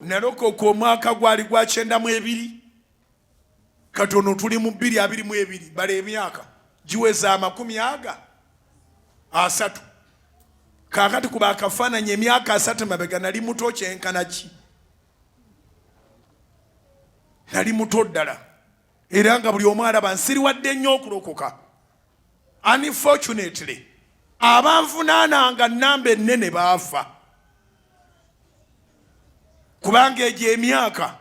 Nalokoka omwaka gwali gwa 92 katono tuli mu 2022 bale emyaka giweza 30 kakati kuba akafaananya emyaka 3 mabega nali muto kyenkana ki nali muto ddala era nga buli omu alaba nsiriwadde nnyo okulokoka. Unfortunately abanvunaananga nnamba ennene baafa kubanga egyo emyaka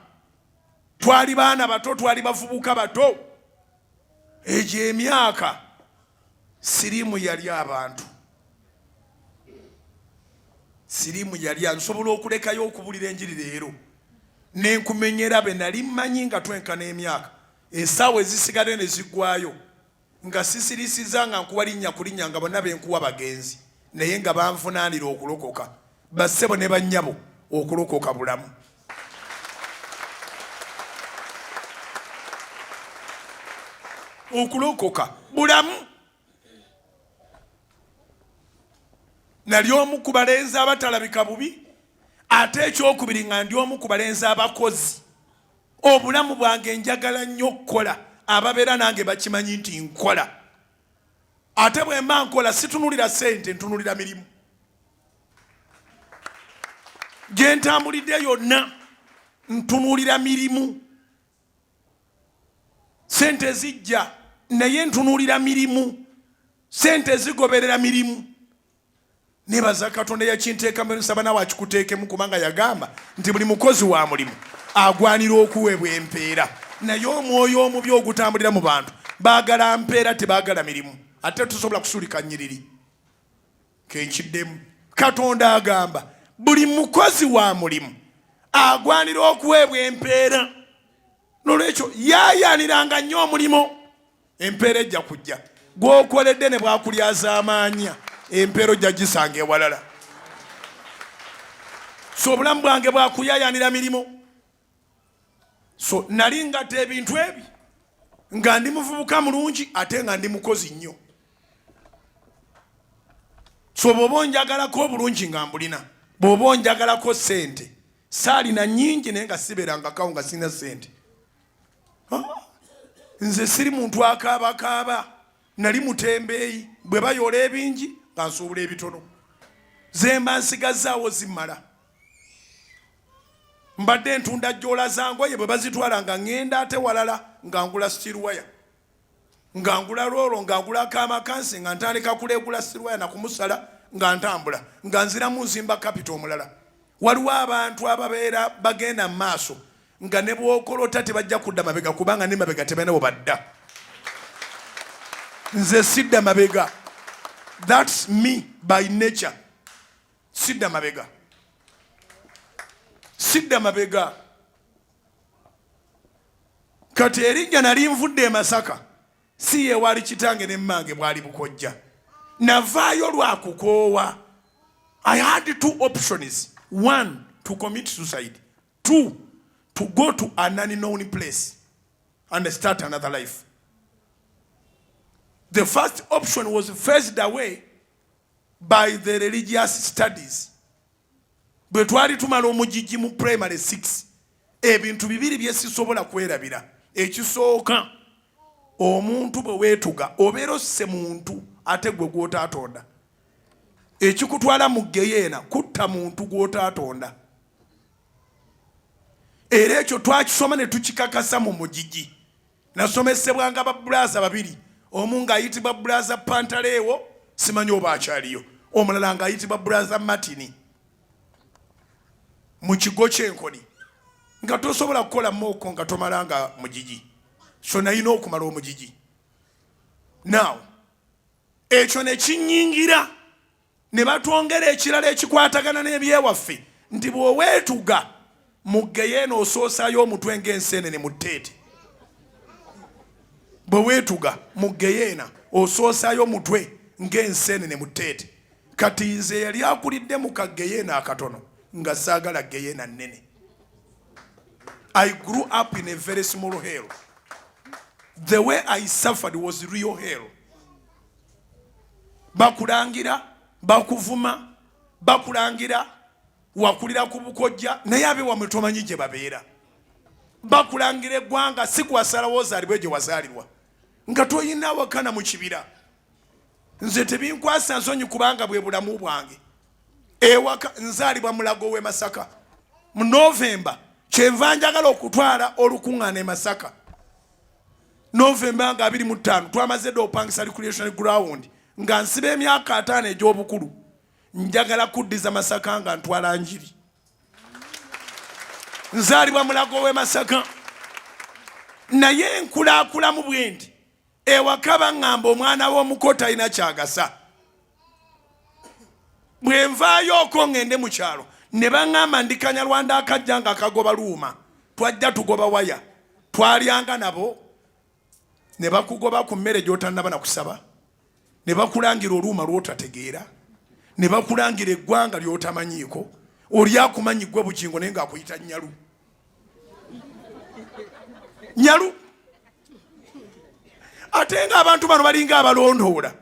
twali baana bato twali bavubuka bato. Egyo emyaka sirimu yali abantu sirimu yali nsobola okulekayo okubulira enjiri leero nenkumenyera be nali mmanyi nga twenkana emyaka essaawa ezisigale ne ziggwayo nga sisirisiza nga nkuwa linnya ku linnya nga bonna benkuwa bagenzi naye nga banvunaanira okulokoka bassebo ne bannyabo okulokoka bulamu. Okulokoka bulamu. Nali omu ku balenzi abatalabika bubi ate ekyokubiri nga ndi omu ku balenzi abakozi. Obulamu bwange njagala nnyo okukola ababeera nange bakimanyi nti nkola. Ate bwe mba nkola situnulira ssente ntunulira mirimu. Gye ntambulidde yonna ntunulira mirimu. Sente zijja naye ntunulira mirimu. Sente zigoberera mirimu. Nebaza Katonda yakinteekamu nsaba nawe akikuteekemu kubanga yagamba nti buli mukozi wa mulimu agwanira okuweebwa empeera. Naye omwoyo omubi ogutambulira mu bantu baagala mpeera tebaagala mirimu. Ate tusobola kusuulika nnyiriri kenkiddemu. Katonda agamba buli mukozi wa mulimu agwanira okuweebwa empeera. Nolwekyo yaayaniranga nnyo omulimu empeera ejja kujja. Gw'okoledde ne bwakulyaza amaanya empeera ojja gisanga ewalala. So obulamu bwange bwakuyayanira mirimu. So nali ngatta ebintu ebi nga ndi muvubuka mulungi ate nga ndi mukozi nnyo. So bw'oba onjagalako obulungi nga mbulina, bw'oba onjagalako ssente saalina nnyingi naye nga sibeerangakawo nga sirina ssente. Nze siri muntu akaabakaaba, nali mutembeeyi bwe bayoola ebingi nga nsuubula ebitono. Ze mba nsigazaawo zimmala. Mbadde ntunda jjoola za ngoye bwe bazitwala nga ŋŋenda ate walala nga ngula sitiruwaya nga ngula loolo nga ngula akaamakansi nga ntandika kuleegula sitiruwaya na kumusala nga ntambula nga nziramu nzimba kapita omulala. Waliwo abantu ababeera bagenda mu maaso nga ne bw'okolota tebajja kudda mabega kubanga ne mabega tebalina bwe badda. Nze sidda mabega. That's me by nature. Sidda mabega. Sidda mabega. Kati erinnya nali nvudde e Masaka si ye wali kitange ne mmange bwali bukojja. Navaayo lwa kukoowa. I had two options. One, to commit suicide. Two, to go to an unknown place and start another life. The first option was phased away by the religious studies. Bwe twali tumala omugigi mu primary 6 ebintu bibiri bye sisobola kwerabira. Ekisooka omuntu bwe weetuga obeera osse muntu ate gwe gw'otaatonda. Ekikutwala mu geyeena kutta muntu gw'otaatonda. Era ekyo twakisoma ne tukikakasa mu mugigi. Nasomesebwanga babbulaaza babiri. Omu ng'ayitibwa Brother Pantaleewo simanyi oba akyaliyo. Omulala ng'ayitibwa Brother Martini. Mu kigo ky'enkoni nga tosobola kukola mooko nga tomalanga mugigi. So nalina okumala omugigi. Now ekyo ne kinnyingira ne batwongera ekirala ekikwatagana n'ebyewaffe nti bw'oweetuga mu geyeena osoosayo omutwe ng'enseenene mu tteete. Bwe weetuga mu geyeena osoosayo omutwe ng'enseenene mu tteete. Kati nze yali akulidde mu kageyeena akatono nga saagala geyeena nnene. I grew up in a very small hell. The way I suffered was real hell. Bakulangira, bakuvuma, bakulangira wakulira ku bukojja naye abe wamwe tomanyi gye babeera. Bakulangira eggwanga si kwasalawo ozaalibwe gye wazaalirwa nga toyina wakana mu kibira. Nze tebinkwasa nsonyi kubanga bwe bulamu bwange. Ewaka nzaalibwa Mulago w'e Masaka mu Novemba. Kyenva njagala okutwala olukuŋŋaana e Masaka. Novemba nga 25 twamaze dda opangisa recreation ground nga nsiba emyaka 5 egy'obukulu. Njagala kuddiza Masaka nga ntwala njiri. Nzaalibwa Mulago w'e Masaka naye nkulaakulamu bwe nti ewaka baŋŋamba omwana w'omuko talina kyagasa. Bwe nvaayo okwo ŋŋende mu kyalo ne baŋŋamba ndi Kanyarwanda akajja nga kagoba luuma twajja tugoba waya twalyanga nabo ne bakugoba ku mmere gy'otannaba na kusaba ne bakulangira oluuma lw'otategeera ne bakulangira eggwanga ly'otamanyiiko oli akumanyi ggwe Bujjingo naye ng'akuyita Nyalu. Nyalu ate ng'abantu bano balinga abalondoola.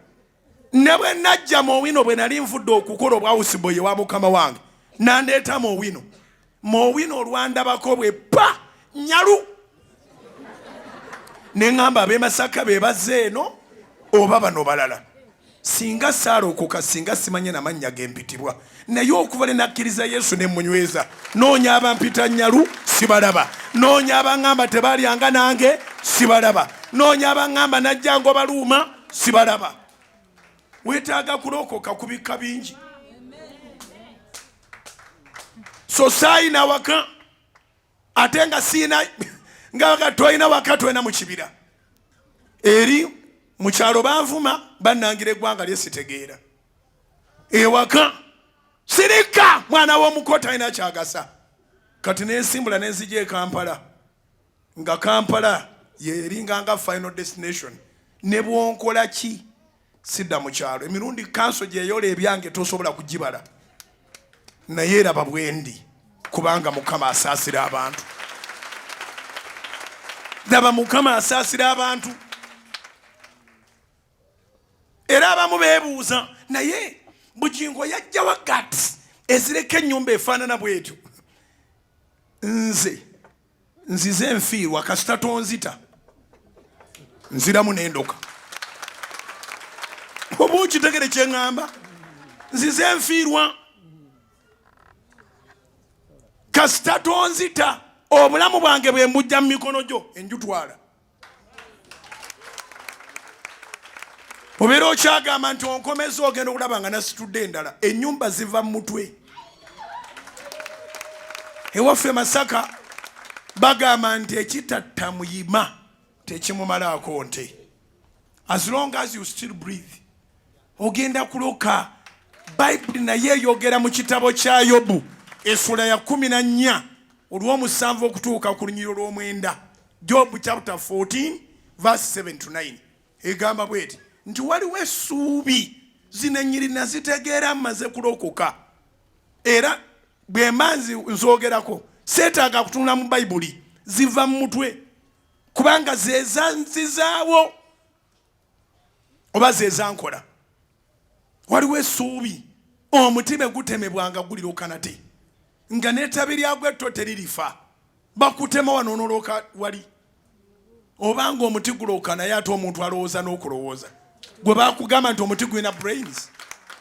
Ne bwe najja Mowino bwe nali nvudde okukola obwawusiboye wa mukama wange nandeeta Mowino olwandabako bwe pa Nyalu ne ŋŋamba ab'e Masaka be bazze eno oba bano balala. Singa saalokoka singa simanye namannya gempitibwa naye okuva ne nakkiriza Yesu ne munyweza noonya abampita Nyalu sibalaba, noonya abaŋŋamba tebaalyanga nange sibalaba, noonya abaŋŋamba najja ngobaluuma sibalaba. Weetaaga kulokoka ku bikka bingi. So saayina waka ate nga siina nga toyina waka toyina mu kibira. Eri mu kyalo banvuma bannangira eggwanga lye sitegeera. Ewaka sirika mwana w'omuko talina kyagasa. Kati nensimbula nenzija e Kampala nga Kampala yeringa nga final destination. Ne bwonkola ki Sidda mu kyalo emirundi kanso gyeyola ebyange tosobola kugibala naye eraba bwendi kubanga Mukama asaasira abantu. Daba Mukama asaasira abantu. Era abamu beebuuza naye Bujjingo yajja wakati ezireka ennyumba efaanana bwetyo. Nzize enfiirwa kasita tonzita nziramu n'endoka. Oba okitegere kye ŋŋamba? Nzize enfiirwa kasita tonzita obulamu bwange bwe mbujja mu mikono gyo enjutwala. Obeera okyagamba nti onkomeza ogenda okulaba nga nasitudde endala. Ennyumba ziva mu mutwe. Ewaffe Masaka bagamba nti ekitatta muyima tekimumalaako nte. As long as you still breathe ogenda kuloka. Bayibuli naye eyogera mu kitabo kya Yobu essula ya 14 olw'omusanvu okutuuka ku lunyiriro lw'omwenda. Job chapter 14 verse 7 to 9 egamba bweti nti waliwo essuubi zino ennyiri nazitegeera mmaze kulokoka. Era bwe mbanzi nzoogerako seetaaga kutunula mu Bayibuli ziva mu mutwe kubanga ze zanzizaawo oba ze zankola. Waliwo essuubi omutima gutemebwanga guliroka nate nga n'ettabi lyagwo etto teririfa bakutema wano n'olooka wali. Obanga omuti gulooka naye ate omuntu alowooza n'okulowooza gwe bakugamba nti omuti gulina brains